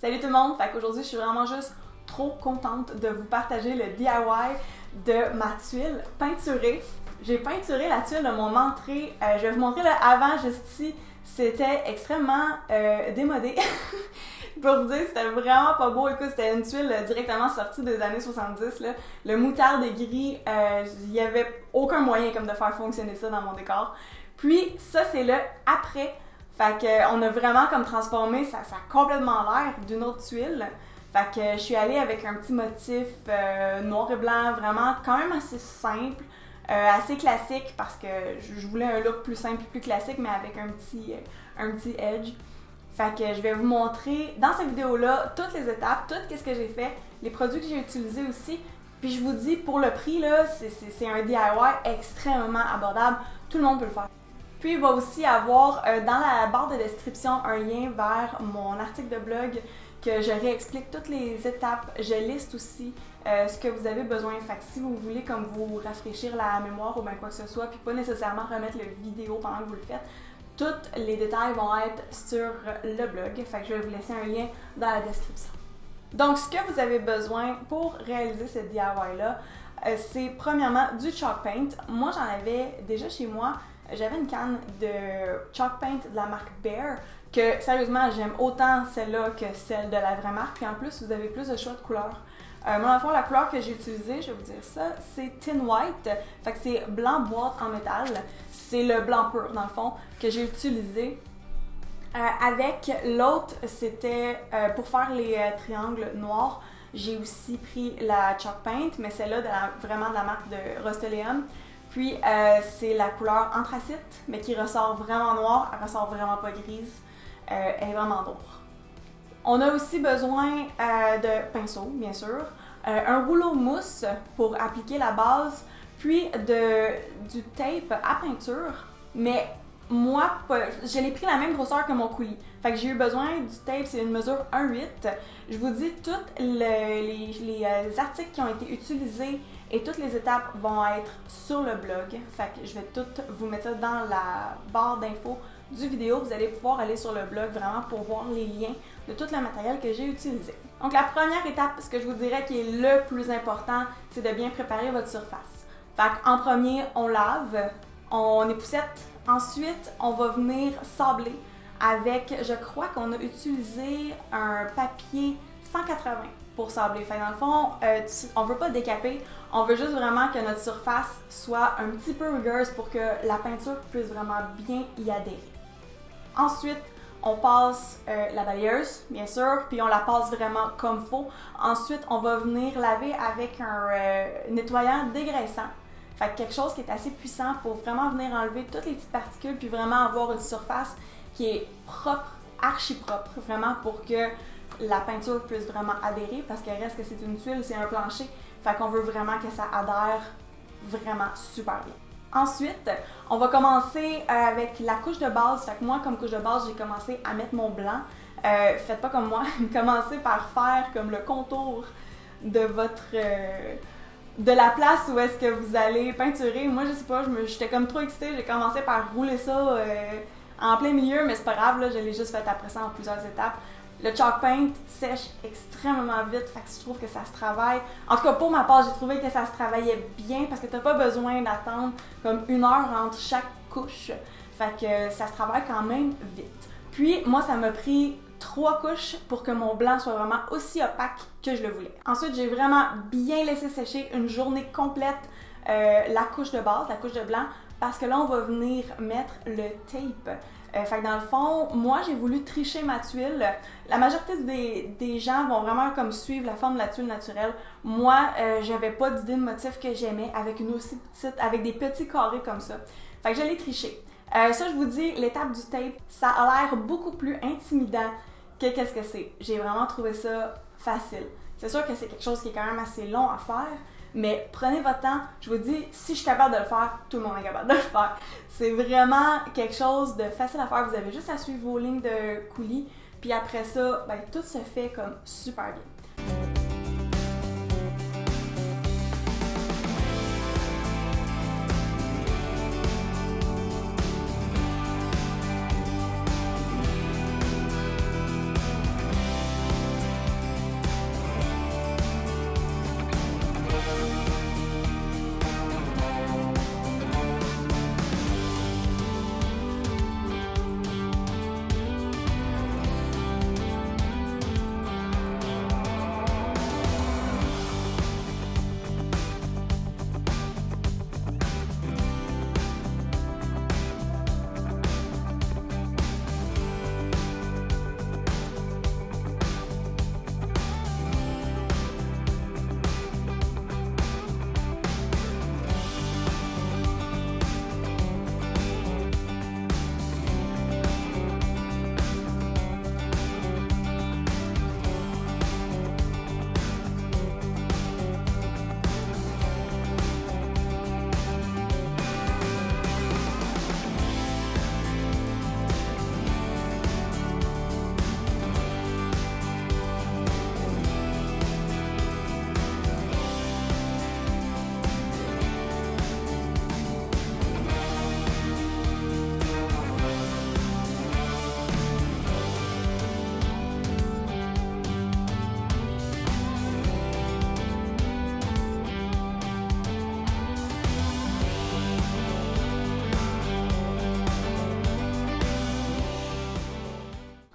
Salut tout le monde! Fait qu'aujourd'hui, je suis vraiment juste trop contente de vous partager le DIY de ma tuile peinturée. J'ai peinturé la tuile de mon entrée. Je vais vous montrer le avant juste ici. C'était extrêmement démodé. Pour vous dire, c'était vraiment pas beau. Écoute, c'était une tuile directement sortie des années 70. Là. Le moutarde et gris, il n'y avait aucun moyen comme de faire fonctionner ça dans mon décor. Puis ça, c'est le après. Fait qu'on a vraiment comme transformé, ça a complètement l'air d'une autre tuile. Fait que je suis allée avec un petit motif noir et blanc, vraiment quand même assez simple, assez classique parce que je voulais un look plus simple et plus classique, mais avec un petit edge. Fait que je vais vous montrer dans cette vidéo-là toutes les étapes, tout ce que j'ai fait, les produits que j'ai utilisés aussi. Puis je vous dis, pour le prix, là, c'est un DIY extrêmement abordable, tout le monde peut le faire. Puis il va aussi avoir dans la barre de description un lien vers mon article de blog que je réexplique toutes les étapes. Je liste aussi ce que vous avez besoin. Fait que si vous voulez comme vous rafraîchir la mémoire ou bien quoi que ce soit, puis pas nécessairement remettre le vidéo pendant que vous le faites, tous les détails vont être sur le blog. Fait que je vais vous laisser un lien dans la description. Donc ce que vous avez besoin pour réaliser ce DIY-là, c'est premièrement du chalk paint. Moi j'en avais déjà chez moi. J'avais une canne de chalk paint de la marque Behr que sérieusement j'aime autant celle-là que celle de la vraie marque. Puis en plus vous avez plus de choix de couleurs. Moi dans le fond la couleur que j'ai utilisée, je vais vous dire ça, c'est Tin White. Fait que c'est blanc boîte en métal. C'est le blanc pur dans le fond que j'ai utilisé. Avec l'autre c'était pour faire les triangles noirs. J'ai aussi pris la chalk paint, mais celle-là vraiment de la marque de Rust-Oleum. Puis c'est la couleur anthracite, mais qui ressort vraiment noire, elle ressort vraiment pas grise, elle est vraiment noire. On a aussi besoin de pinceau, bien sûr, un rouleau mousse pour appliquer la base, puis du tape à peinture, mais moi, je l'ai pris la même grosseur que mon coulis. Fait que j'ai eu besoin du tape, c'est une mesure 1,8. Je vous dis, tous les articles qui ont été utilisés et toutes les étapes vont être sur le blog. Fait que je vais toutes vous mettre ça dans la barre d'infos du vidéo. Vous allez pouvoir aller sur le blog vraiment pour voir les liens de tout le matériel que j'ai utilisé. Donc la première étape, ce que je vous dirais qui est le plus important, c'est de bien préparer votre surface. Fait qu'en premier, on lave, on époussette. Ensuite, on va venir sabler avec, je crois qu'on a utilisé un papier 180 pour sabler. Fait dans le fond, on ne veut pas décaper, on veut juste vraiment que notre surface soit un petit peu rigoureuse pour que la peinture puisse vraiment bien y adhérer. Ensuite, on passe la balayeuse, bien sûr, puis on la passe vraiment comme il faut. Ensuite, on va venir laver avec un nettoyant dégraissant. Fait que quelque chose qui est assez puissant pour vraiment venir enlever toutes les petites particules puis vraiment avoir une surface qui est propre, archi propre, vraiment pour que la peinture puisse vraiment adhérer parce qu'il reste que c'est une tuile, c'est un plancher. Fait qu'on veut vraiment que ça adhère vraiment super bien. Ensuite, on va commencer avec la couche de base. Fait que moi, comme couche de base, j'ai commencé à mettre mon blanc. Faites pas comme moi, commencez par faire comme le contour de votre... de la place où est-ce que vous allez peinturer. Moi, je sais pas, j'étais comme trop excitée, j'ai commencé par rouler ça en plein milieu, mais c'est pas grave, là, je l'ai juste fait après ça en plusieurs étapes. Le chalk paint sèche extrêmement vite, fait que je trouve que ça se travaille. En tout cas, pour ma part, j'ai trouvé que ça se travaillait bien parce que t'as pas besoin d'attendre comme 1 heure entre chaque couche. Fait que ça se travaille quand même vite. Puis, moi, ça m'a pris 3 couches pour que mon blanc soit vraiment aussi opaque que je le voulais. Ensuite, j'ai vraiment bien laissé sécher une journée complète la couche de base, la couche de blanc, parce que là, on va venir mettre le tape. Fait que dans le fond, moi, j'ai voulu tricher ma tuile. La majorité des gens vont vraiment comme suivre la forme de la tuile naturelle. Moi, j'avais pas d'idée de motif que j'aimais avec une aussi petite, avec des petits carrés comme ça. Fait que je l'ai triché. Ça, je vous dis, l'étape du tape, ça a l'air beaucoup plus intimidant que qu'est-ce que c'est. J'ai vraiment trouvé ça facile. C'est sûr que c'est quelque chose qui est quand même assez long à faire, mais prenez votre temps. Je vous dis, si je suis capable de le faire, tout le monde est capable de le faire. C'est vraiment quelque chose de facile à faire. Vous avez juste à suivre vos lignes de coulis, puis après ça, ben, tout se fait comme super bien.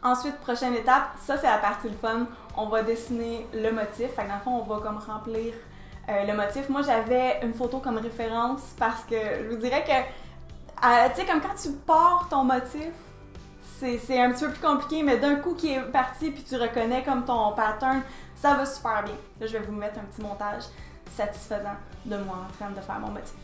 Ensuite, prochaine étape, ça c'est la partie le fun, on va dessiner le motif. Fait que dans le fond, on va comme remplir le motif. Moi, j'avais une photo comme référence parce que je vous dirais que, tu sais, comme quand tu pars ton motif, c'est un petit peu plus compliqué, mais d'un coup qui est parti puis tu reconnais comme ton pattern, ça va super bien. Là, je vais vous mettre un petit montage satisfaisant de moi en train de faire mon motif.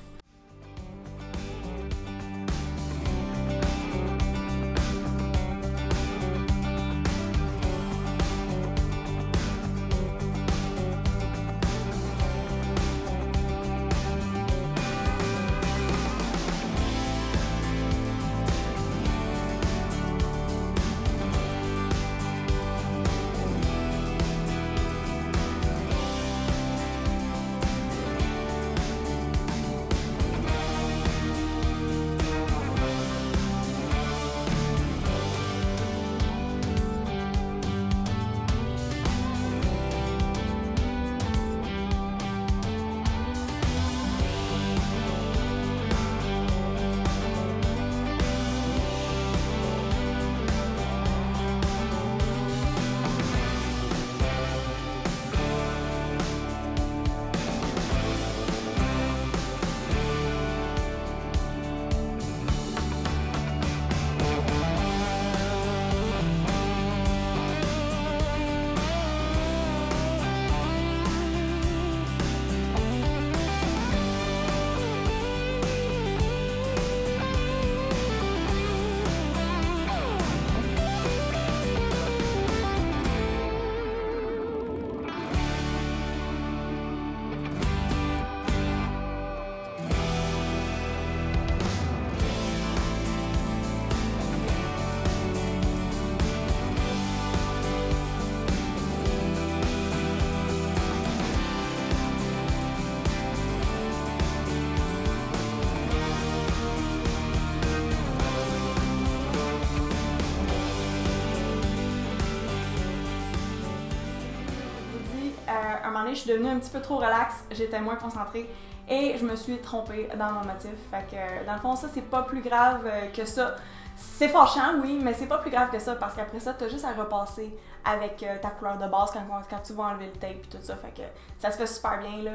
Un moment donné, je suis devenue un petit peu trop relax, j'étais moins concentrée et je me suis trompée dans mon motif. Fait que dans le fond, ça c'est pas plus grave que ça. C'est fâchant, oui, mais c'est pas plus grave que ça parce qu'après ça, t'as juste à repasser avec ta couleur de base quand tu vas enlever le tape et tout ça. Fait que ça se fait super bien là.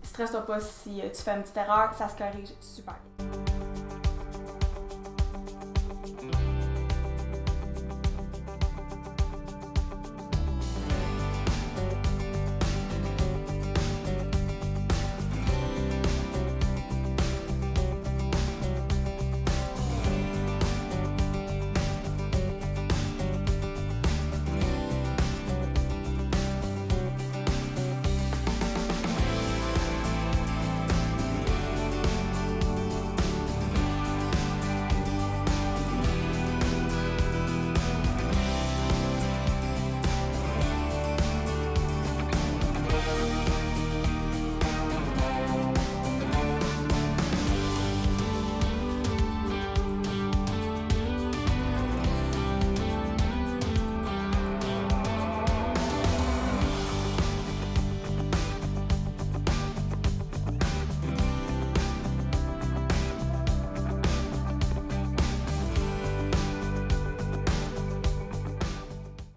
Stresse-toi pas si tu fais une petite erreur, ça se corrige super bien.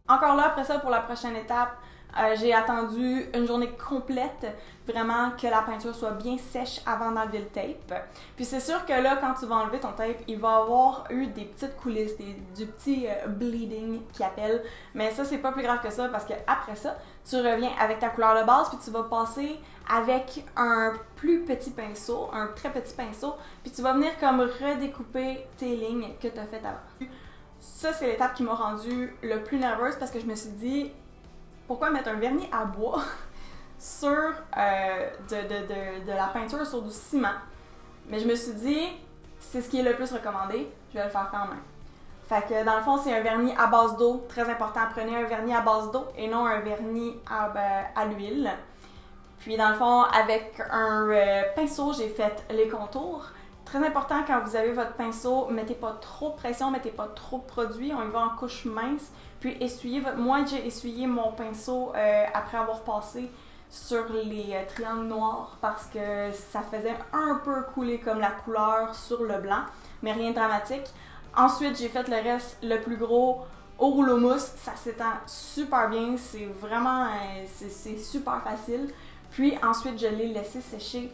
Encore là, après ça, pour la prochaine étape, j'ai attendu une journée complète, vraiment que la peinture soit bien sèche avant d'enlever le tape. Puis c'est sûr que là, quand tu vas enlever ton tape, il va y avoir eu des petites coulisses, du petit bleeding qu'ils appellent. Mais ça, c'est pas plus grave que ça parce que après ça, tu reviens avec ta couleur de base puis tu vas passer avec un plus petit pinceau, un très petit pinceau, puis tu vas venir comme redécouper tes lignes que tu as faites avant. Ça, c'est l'étape qui m'a rendue le plus nerveuse parce que je me suis dit, pourquoi mettre un vernis à bois sur de la peinture sur du ciment? Mais je me suis dit, c'est ce qui est le plus recommandé, je vais le faire quand même. Fait que dans le fond, c'est un vernis à base d'eau, très important. Prenez un vernis à base d'eau et non un vernis à l'huile. Puis dans le fond, avec un pinceau, j'ai fait les contours. Très important, quand vous avez votre pinceau, mettez pas trop de pression, mettez pas trop de produit, on y va en couche mince, puis essuyez votre... Moi, j'ai essuyé mon pinceau après avoir passé sur les triangles noirs parce que ça faisait un peu couler comme la couleur sur le blanc, mais rien de dramatique. Ensuite, j'ai fait le reste le plus gros au rouleau mousse, ça s'étend super bien, c'est vraiment, c'est super facile. Puis ensuite, je l'ai laissé sécher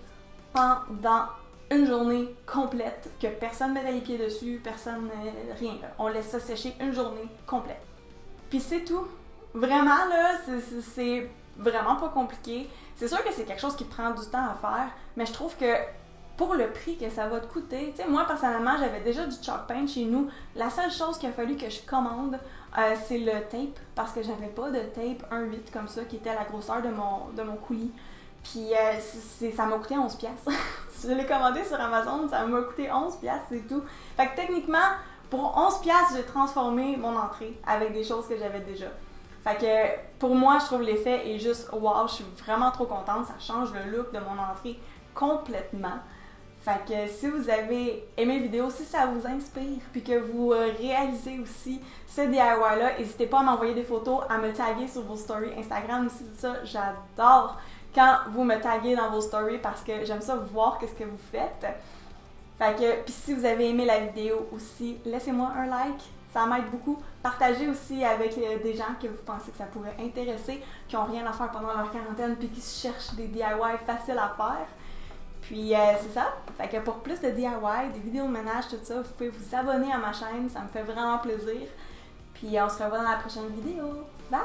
pendant une journée complète, que personne ne mettait les pieds dessus, personne, rien. Là. On laisse ça sécher une journée complète. Puis c'est tout. Vraiment, là, c'est vraiment pas compliqué. C'est sûr que c'est quelque chose qui prend du temps à faire, mais je trouve que pour le prix que ça va te coûter, tu sais, moi personnellement, j'avais déjà du chalk paint chez nous. La seule chose qu'il a fallu que je commande, c'est le tape, parce que j'avais pas de tape 1/8 comme ça, qui était la grosseur de mon coulis. Puis ça m'a coûté 11$. Je l'ai commandé sur Amazon, ça m'a coûté 11$, c'est tout. Fait que techniquement, pour 11$, j'ai transformé mon entrée avec des choses que j'avais déjà. Fait que pour moi, je trouve l'effet est juste wow, je suis vraiment trop contente, ça change le look de mon entrée complètement. Fait que si vous avez aimé la vidéo, si ça vous inspire, puis que vous réalisez aussi ce DIY-là, n'hésitez pas à m'envoyer des photos, à me taguer sur vos stories Instagram aussi, tout ça. J'adore quand vous me taguez dans vos stories parce que j'aime ça voir qu'est-ce que vous faites. Fait que, puis si vous avez aimé la vidéo aussi, laissez-moi un like, ça m'aide beaucoup. Partagez aussi avec des gens que vous pensez que ça pourrait intéresser, qui n'ont rien à faire pendant leur quarantaine, puis qui cherchent des DIY faciles à faire. Puis c'est ça. Fait que pour plus de DIY, des vidéos de ménage, tout ça, vous pouvez vous abonner à ma chaîne, ça me fait vraiment plaisir. Puis on se revoit dans la prochaine vidéo. Bye!